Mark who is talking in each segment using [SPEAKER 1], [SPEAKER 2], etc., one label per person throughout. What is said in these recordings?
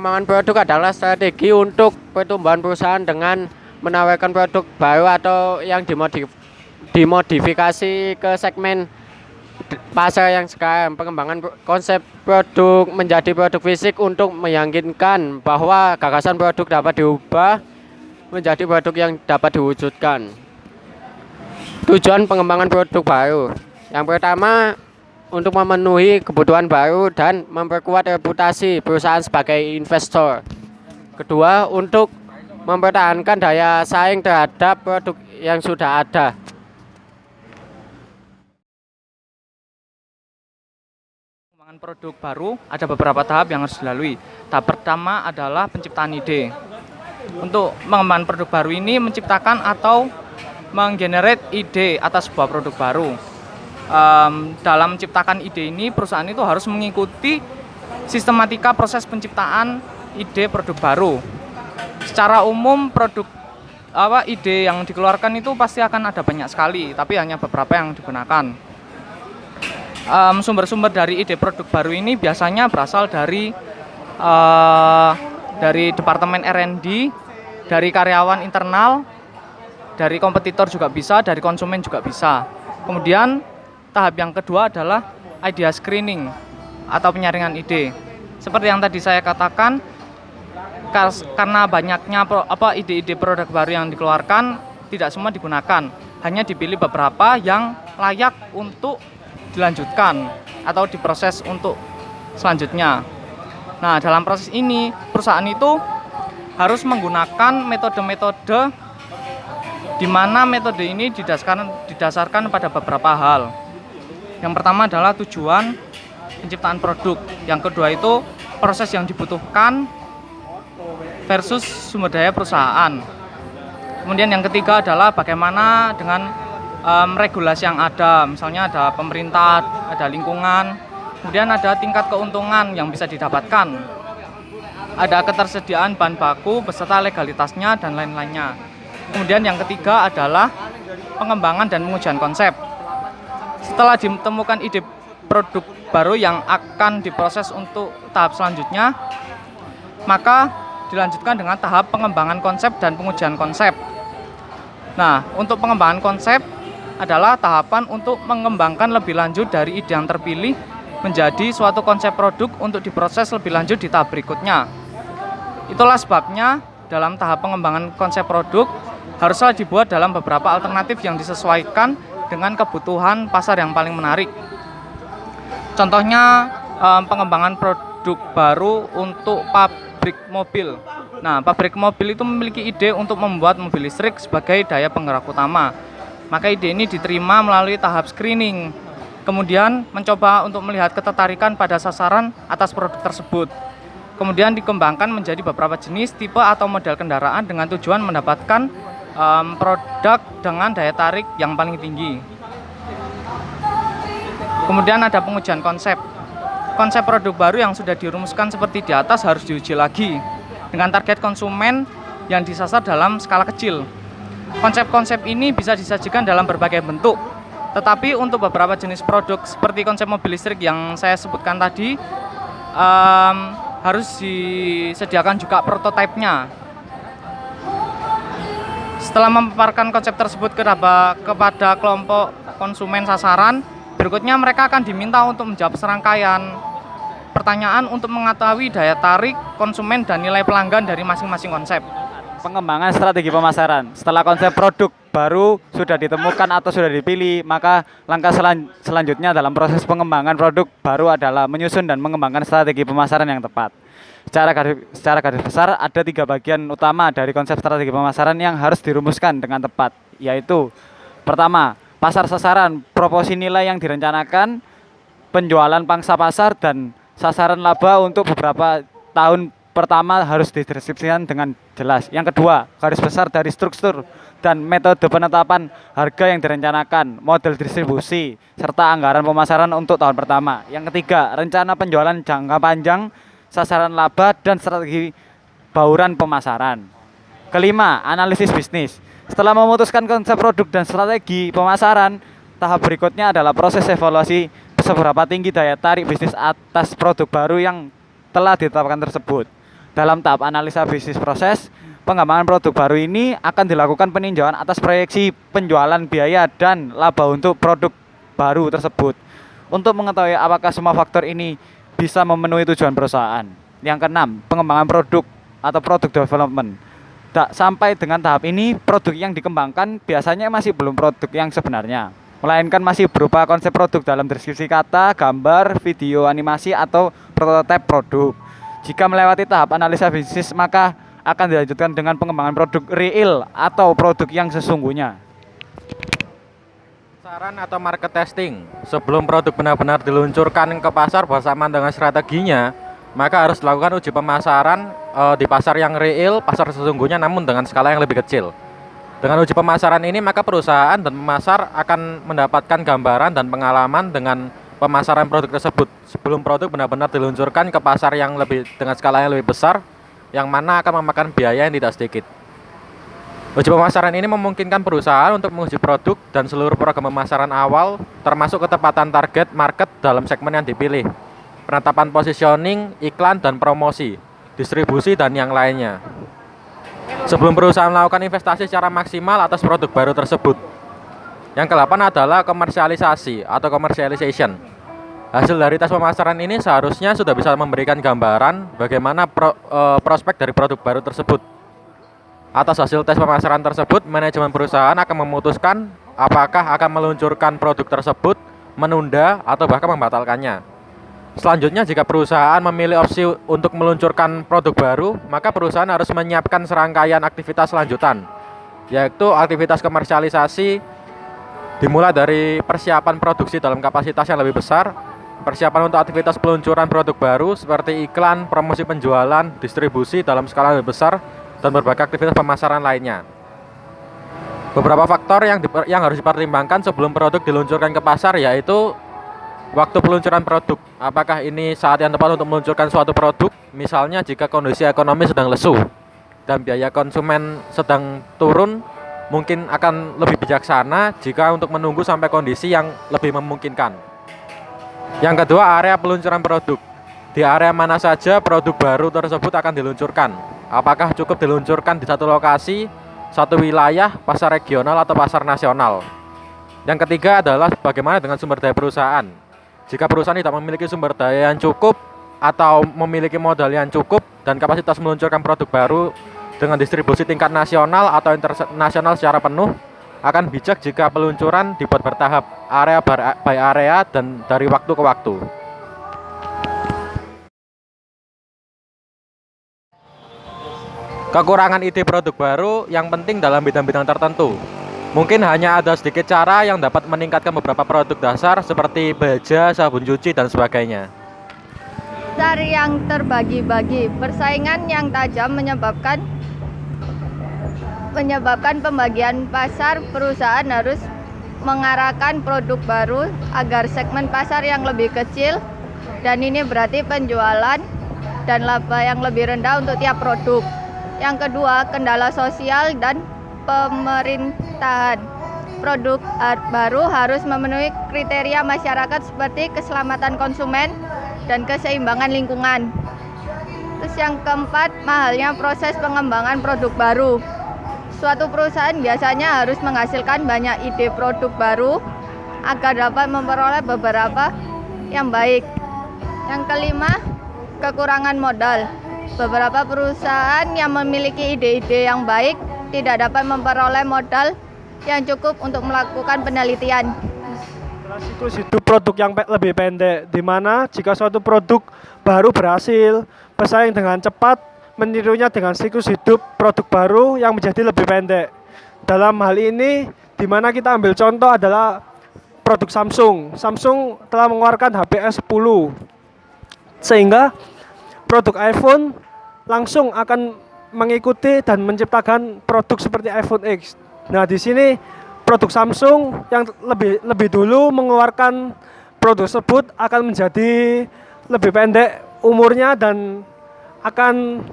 [SPEAKER 1] pengembangan produk adalah strategi untuk pertumbuhan perusahaan dengan menawarkan produk baru atau yang dimodifikasi ke segmen pasar yang sekarang. Pengembangan konsep produk menjadi produk fisik untuk meyakinkan bahwa gagasan produk dapat diubah menjadi produk yang dapat diwujudkan. Tujuan pengembangan produk baru. Yang pertama, untuk memenuhi kebutuhan baru dan memperkuat reputasi perusahaan sebagai investor. Kedua, untuk mempertahankan daya saing terhadap produk yang sudah ada.
[SPEAKER 2] Pengembangan produk baru ada beberapa tahap yang harus dilalui. Tahap pertama adalah penciptaan ide. Untuk pengembangan produk baru ini menciptakan atau menggenerate ide atas sebuah produk baru. Dalam menciptakan ide ini, perusahaan itu harus mengikuti sistematika proses penciptaan ide produk baru. Secara umum ide yang dikeluarkan itu pasti akan ada banyak sekali, tapi hanya beberapa yang digunakan. Sumber-sumber dari ide produk baru ini biasanya berasal dari departemen R&D, dari karyawan internal, dari kompetitor juga bisa, dari konsumen juga bisa. Kemudian tahap yang kedua adalah idea screening atau penyaringan ide. Seperti yang tadi saya katakan, karena banyaknya ide-ide produk baru yang dikeluarkan, tidak semua digunakan. Hanya dipilih beberapa yang layak untuk dilanjutkan atau diproses untuk selanjutnya. Nah, dalam proses ini, perusahaan itu harus menggunakan metode-metode di mana metode ini didasarkan pada beberapa hal. Yang pertama adalah tujuan penciptaan produk. Yang kedua itu proses yang dibutuhkan versus sumber daya perusahaan. Kemudian yang ketiga adalah bagaimana dengan regulasi yang ada. Misalnya ada pemerintah, ada lingkungan. Kemudian ada tingkat keuntungan yang bisa didapatkan. Ada ketersediaan bahan baku beserta legalitasnya dan lain-lainnya. Kemudian yang ketiga adalah pengembangan dan pengujian konsep. Setelah ditemukan ide produk baru yang akan diproses untuk tahap selanjutnya, maka dilanjutkan dengan tahap pengembangan konsep dan pengujian konsep. Nah, untuk pengembangan konsep adalah tahapan untuk mengembangkan lebih lanjut dari ide yang terpilih menjadi suatu konsep produk untuk diproses lebih lanjut di tahap berikutnya. Itulah sebabnya dalam tahap pengembangan konsep produk haruslah dibuat dalam beberapa alternatif yang disesuaikan dengan kebutuhan pasar yang paling menarik. Contohnya pengembangan produk baru untuk pabrik mobil. Nah, pabrik mobil itu memiliki ide untuk membuat mobil listrik sebagai daya penggerak utama. Maka ide ini diterima melalui tahap screening. Kemudian mencoba untuk melihat ketertarikan pada sasaran atas produk tersebut. Kemudian dikembangkan menjadi beberapa jenis, tipe atau model kendaraan dengan tujuan mendapatkan produk dengan daya tarik yang paling tinggi. Kemudian ada pengujian konsep. Konsep produk baru yang sudah dirumuskan seperti di atas harus diuji lagi dengan target konsumen yang disasar dalam skala kecil. Konsep-konsep ini bisa disajikan dalam berbagai bentuk. Tetapi untuk beberapa jenis produk seperti konsep mobil listrik yang saya sebutkan tadi, harus disediakan juga prototipenya. Setelah memaparkan konsep tersebut kepada kelompok konsumen sasaran, berikutnya mereka akan diminta untuk menjawab serangkaian pertanyaan untuk mengetahui daya tarik konsumen dan nilai pelanggan dari masing-masing konsep.
[SPEAKER 3] Pengembangan strategi pemasaran. Setelah konsep produk baru sudah ditemukan atau sudah dipilih, maka langkah selanjutnya dalam proses pengembangan produk baru adalah menyusun dan mengembangkan strategi pemasaran yang tepat. Secara garis besar ada 3 bagian utama dari konsep strategi pemasaran yang harus dirumuskan dengan tepat, yaitu pertama, pasar sasaran, proporsi nilai yang direncanakan, penjualan pangsa pasar, dan sasaran laba untuk beberapa tahun pertama harus dideskripsikan dengan jelas. Yang kedua, garis besar dari struktur dan metode penetapan harga yang direncanakan, model distribusi, serta anggaran pemasaran untuk tahun pertama. Yang ketiga, rencana penjualan jangka panjang, sasaran laba, dan strategi bauran pemasaran. Kelima, analisis bisnis. Setelah memutuskan konsep produk dan strategi pemasaran, tahap berikutnya adalah proses evaluasi seberapa tinggi daya tarik bisnis atas produk baru yang telah ditetapkan tersebut. Dalam tahap analisa bisnis proses, pengembangan produk baru ini akan dilakukan peninjauan atas proyeksi penjualan, biaya, dan laba untuk produk baru tersebut. Untuk mengetahui apakah semua faktor ini bisa memenuhi tujuan perusahaan. Yang keenam, pengembangan produk atau product development. Sampai dengan tahap ini, produk yang dikembangkan biasanya masih belum produk yang sebenarnya, melainkan masih berupa konsep produk dalam deskripsi kata, gambar, video, animasi, atau prototipe produk. Jika melewati tahap analisa bisnis, maka akan dilanjutkan dengan pengembangan produk real atau produk yang sesungguhnya.
[SPEAKER 4] Saran atau market testing. Sebelum produk benar-benar diluncurkan ke pasar bersama dengan strateginya, maka harus dilakukan uji pemasaran di pasar yang real, pasar sesungguhnya, namun dengan skala yang lebih kecil. Dengan uji pemasaran ini, maka perusahaan dan pemasar akan mendapatkan gambaran dan pengalaman dengan pemasaran produk tersebut sebelum produk benar-benar diluncurkan ke pasar yang lebih dengan skala yang lebih besar, yang mana akan memakan biaya yang tidak sedikit. Uji pemasaran ini memungkinkan perusahaan untuk menguji produk dan seluruh program pemasaran awal, termasuk ketepatan target market dalam segmen yang dipilih, penetapan positioning, iklan dan promosi, distribusi, dan yang lainnya. Sebelum perusahaan melakukan investasi secara maksimal atas produk baru tersebut. Yang ke-8 adalah komersialisasi atau commercialization. Hasil dari tes pemasaran ini seharusnya sudah bisa memberikan gambaran bagaimana prospek dari produk baru tersebut. Atas hasil tes pemasaran tersebut, manajemen perusahaan akan memutuskan apakah akan meluncurkan produk tersebut, menunda, atau bahkan membatalkannya. Selanjutnya, jika perusahaan memilih opsi untuk meluncurkan produk baru, maka perusahaan harus menyiapkan serangkaian aktivitas lanjutan, yaitu aktivitas komersialisasi, dimulai dari persiapan produksi dalam kapasitas yang lebih besar, persiapan untuk aktivitas peluncuran produk baru seperti iklan, promosi penjualan, distribusi dalam skala lebih besar, dan berbagai aktivitas pemasaran lainnya. Beberapa faktor yang harus dipertimbangkan sebelum produk diluncurkan ke pasar, yaitu waktu peluncuran produk. Apakah ini saat yang tepat untuk meluncurkan suatu produk? Misalnya jika kondisi ekonomi sedang lesu dan biaya konsumen sedang turun, mungkin akan lebih bijaksana jika untuk menunggu sampai kondisi yang lebih memungkinkan. Yang kedua, area peluncuran produk. Di area mana saja produk baru tersebut akan diluncurkan? Apakah cukup diluncurkan di satu lokasi, satu wilayah, pasar regional, atau pasar nasional? Yang ketiga adalah bagaimana dengan sumber daya perusahaan. Jika perusahaan tidak memiliki sumber daya yang cukup atau memiliki modal yang cukup dan kapasitas meluncurkan produk baru dengan distribusi tingkat nasional atau internasional secara penuh, akan bijak jika peluncuran dibuat bertahap, area by area, dan dari waktu ke waktu. Kekurangan ide produk baru yang penting dalam bidang-bidang tertentu. Mungkin hanya ada sedikit cara yang dapat meningkatkan beberapa produk dasar seperti baja, sabun cuci, dan sebagainya.
[SPEAKER 5] Pasar yang terbagi-bagi, persaingan yang tajam menyebabkan pembagian pasar. Perusahaan harus mengarahkan produk baru agar segmen pasar yang lebih kecil, dan ini berarti penjualan dan laba yang lebih rendah untuk tiap produk. Yang kedua, kendala sosial dan pemerintahan. Produk baru harus memenuhi kriteria masyarakat seperti keselamatan konsumen dan keseimbangan lingkungan. Terus yang keempat, mahalnya proses pengembangan produk baru. Suatu perusahaan biasanya harus menghasilkan banyak ide produk baru agar dapat memperoleh beberapa yang baik. Yang kelima, kekurangan modal. Beberapa perusahaan yang memiliki ide-ide yang baik tidak dapat memperoleh modal yang cukup untuk melakukan penelitian.
[SPEAKER 6] Siklus hidup produk yang lebih pendek, di mana jika suatu produk baru berhasil bersaing dengan cepat, menirunya dengan siklus hidup produk baru yang menjadi lebih pendek. Dalam hal ini, di mana kita ambil contoh adalah produk Samsung. Samsung telah mengeluarkan HP S10, sehingga produk iPhone langsung akan mengikuti dan menciptakan produk seperti iPhone X. Nah, di sini produk Samsung yang lebih dulu mengeluarkan produk tersebut akan menjadi lebih pendek umurnya dan akan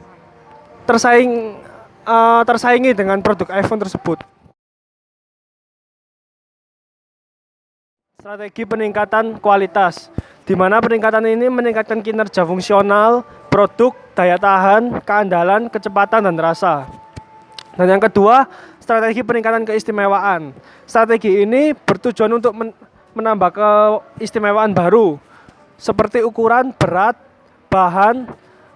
[SPEAKER 6] tersaingi dengan produk iPhone tersebut. Strategi peningkatan kualitas. di mana peningkatan ini meningkatkan kinerja fungsional, produk, daya tahan, keandalan, kecepatan, dan rasa. Dan yang kedua, strategi peningkatan keistimewaan. Strategi ini bertujuan untuk menambah keistimewaan baru, seperti ukuran, berat, bahan,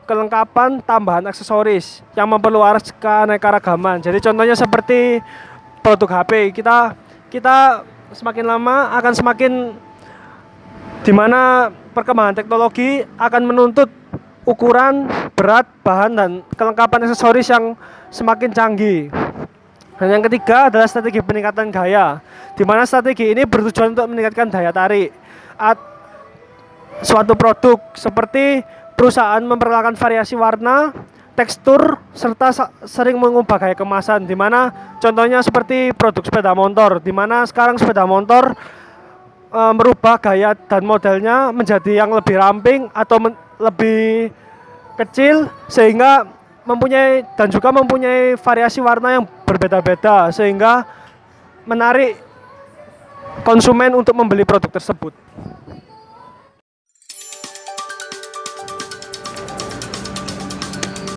[SPEAKER 6] kelengkapan, tambahan aksesoris yang memperluas keanekaragaman. Jadi contohnya seperti produk HP, kita semakin lama akan semakin di mana perkembangan teknologi akan menuntut ukuran, berat, bahan, dan kelengkapan aksesoris yang semakin canggih. Dan yang ketiga adalah strategi peningkatan gaya, di mana strategi ini bertujuan untuk meningkatkan daya tarik suatu produk, seperti perusahaan memperkenalkan variasi warna, tekstur, serta sering mengubah gaya kemasan, di mana contohnya seperti produk sepeda motor, di mana sekarang sepeda motor merubah gaya dan modelnya menjadi yang lebih ramping atau lebih kecil, sehingga mempunyai variasi warna yang berbeda-beda, sehingga menarik konsumen untuk membeli produk tersebut.